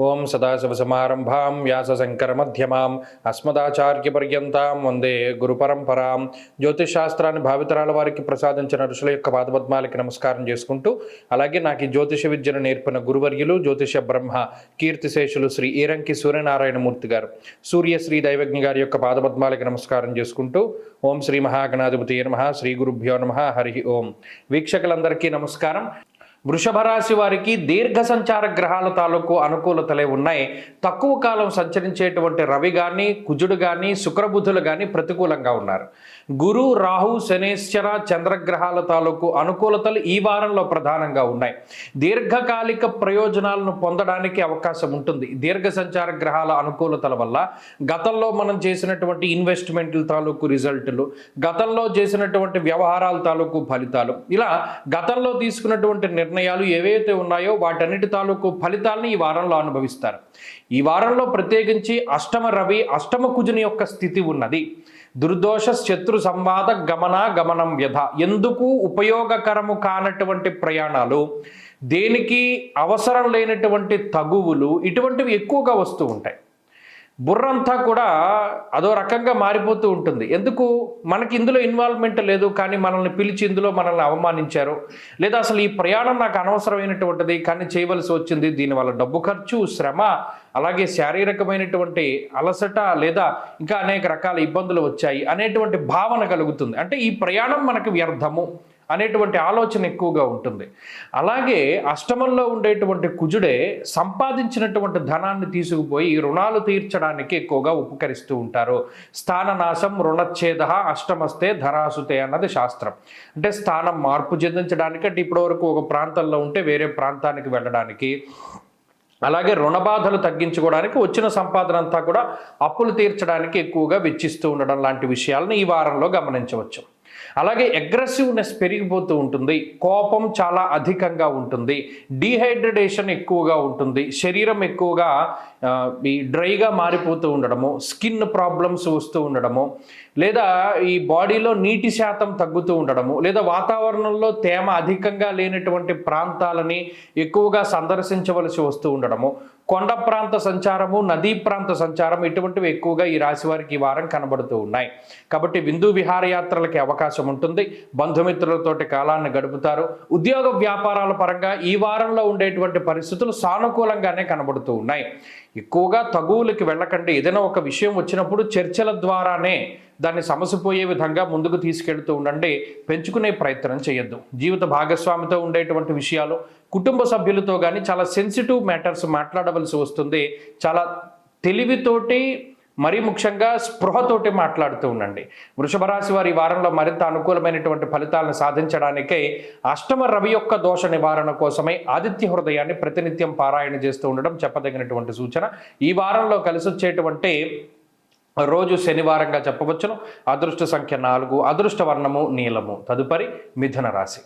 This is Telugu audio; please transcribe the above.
ఓం సదాశివసమారంభాం వ్యాసశంకరమధ్యమాం అస్మదాచార్యపర్యంతాం వందే గురుపరంపరాం. జ్యోతిషశాస్త్రాన్ని భావితరాల వారికి ప్రసాదించిన ఋషుల యొక్క పాదపద్మాలకి నమస్కారం చేసుకుంటూ, అలాగే నాకు ఈ జ్యోతిష విద్యను నేర్పిన గురువర్యులు జ్యోతిష బ్రహ్మ కీర్తిశేషులు శ్రీ ఈరంకి సూర్యనారాయణమూర్తి గారు, సూర్యశ్రీ దైవజ్ఞ గారి యొక్క పాదపద్మాలకి నమస్కారం చేసుకుంటూ, ఓం శ్రీ మహాగణాధిపతి నమః, శ్రీ గురుభ్యో నమః, హరి ఓం. వీక్షకులందరికీ నమస్కారం. వృషభ రాశి వారికి దీర్ఘ సంచార గ్రహాల తాలూకు అనుకూలతలే ఉన్నాయి. తక్కువ కాలం సంచరించేటువంటి రవి కానీ, కుజుడు కానీ, శుక్రబుధులు కానీ ప్రతికూలంగా ఉన్నారు. గురు, రాహు, శనేశ్వర, చంద్రగ్రహాల తాలూకు అనుకూలతలు ఈ వారంలో ప్రధానంగా ఉన్నాయి. దీర్ఘకాలిక ప్రయోజనాలను పొందడానికి అవకాశం ఉంటుంది. దీర్ఘ సంచార గ్రహాల అనుకూలతల వల్ల గతంలో మనం చేసినటువంటి ఇన్వెస్ట్మెంట్ల తాలూకు రిజల్టులు, గతంలో చేసినటువంటి వ్యవహారాల తాలూకు ఫలితాలు, ఇలా గతంలో తీసుకున్నటువంటి నిర్ణయాలు ఏవైతే ఉన్నాయో వాటన్నిటి తాలూకు ఫలితాలని ఈ వారంలో అనుభవిస్తారు. ఈ వారంలో ప్రత్యేకించి అష్టమ రవి, అష్టమ కుజుని యొక్క స్థితి ఉన్నది. దుర్దోష శత్రు సంవాద గమనం వ్యధ, ఎందుకు ఉపయోగకరము కానటువంటి ప్రయాణాలు, దేనికి అవసరం లేనటువంటి తగువులు, ఇటువంటివి ఎక్కువగా వస్తూ ఉంటాయి. బుర్రంతా కూడా అదో రకంగా మారిపోతూ ఉంటుంది. ఎందుకు? మనకి ఇందులో ఇన్వాల్వ్మెంట్ లేదు, కానీ మనల్ని పిలిచి ఇందులో మనల్ని అవమానించారు, లేదా అసలు ఈ ప్రయాణం నాకు అనవసరమైనటువంటిది కానీ చేయవలసి వచ్చింది, దీనివల్ల డబ్బు ఖర్చు, శ్రమ, అలాగే శారీరకమైనటువంటి అలసట, లేదా ఇంకా అనేక రకాల ఇబ్బందులు వచ్చాయి అనేటువంటి భావన కలుగుతుంది. అంటే ఈ ప్రయాణం మనకు వ్యర్థము అనేటువంటి ఆలోచన ఎక్కువగా ఉంటుంది. అలాగే అష్టమంలో ఉండేటువంటి కుజుడే సంపాదించినటువంటి ధనాన్ని తీసుకుపోయి రుణాలు తీర్చడానికి ఎక్కువగా ఉపకరిస్తూ ఉంటారు. స్థాననాశం రుణచ్ఛేద అష్టమస్తే ధరాసుతే అన్నది శాస్త్రం. అంటే స్థానం మార్పు చెందించడానికి, అంటే ఇప్పటివరకు ఒక ప్రాంతంలో ఉంటే వేరే ప్రాంతానికి వెళ్ళడానికి, అలాగే రుణబాధలు తగ్గించుకోవడానికి, వచ్చిన సంపాదన అంతా కూడా అప్పులు తీర్చడానికి ఎక్కువగా వెచ్చిస్తూ ఉండడం లాంటి విషయాలను ఈ వారంలో గమనించవచ్చు. అలాగే అగ్రెసివ్నెస్ పెరిగిపోతూ ఉంటుంది, కోపం చాలా అధికంగా ఉంటుంది, డీహైడ్రేషన్ ఎక్కువగా ఉంటుంది, శరీరం ఎక్కువగా ఈ డ్రైగా మారిపోతూ ఉండడము, స్కిన్ ప్రాబ్లమ్స్ వస్తూ ఉండడము, లేదా ఈ బాడీలో నీటి శాతం తగ్గుతూ ఉండడము, లేదా వాతావరణంలో తేమ అధికంగా లేనటువంటి ప్రాంతాలని ఎక్కువగా సందర్శించవలసి వస్తూ ఉండడము, కొండ ప్రాంత సంచారము, నదీ ప్రాంత సంచారం, ఇటువంటివి ఎక్కువగా ఈ రాశి వారికి ఈ వారం కనబడుతూ ఉన్నాయి. కాబట్టి విందు విహారయాత్రలకి అవకాశం ఉంటుంది. బంధుమిత్రులతోటి కాలాన్ని గడుపుతారు. ఉద్యోగ వ్యాపారాల పరంగా ఈ వారంలో ఉండేటువంటి పరిస్థితులు సానుకూలంగానే కనబడుతూ ఉన్నాయి. ఎక్కువగా తగువులకి వెళ్ళకండి. ఏదైనా ఒక విషయం వచ్చినప్పుడు చర్చల ద్వారానే దాన్ని సమసిపోయే విధంగా ముందుకు తీసుకెళ్తూ ఉండండి. పెంచుకునే ప్రయత్నం చేయొద్దు. జీవిత భాగస్వామితో ఉండేటువంటి విషయాలు, కుటుంబ సభ్యులతో కానీ చాలా సెన్సిటివ్ మ్యాటర్స్ మాట్లాడవలసి వస్తుంది. చాలా తెలివితోటి, మరీ ముఖ్యంగా స్పృహతోటి మాట్లాడుతూ ఉండండి. వృషభ రాశి వారి వారంలో మరింత అనుకూలమైనటువంటి ఫలితాలను సాధించడానికై అష్టమ రవి యొక్క దోష నివారణ కోసమై ఆదిత్య హృదయాన్ని ప్రతినిత్యం పారాయణ చేస్తూ ఉండడం చెప్పదగినటువంటి సూచన. ఈ వారంలో కలిసి వచ్చేటువంటి రోజు శనివారంగా చెప్పవచ్చును. అదృష్ట సంఖ్య 4, అదృష్ట వర్ణము నీలము. తదుపరి మిథున రాశి.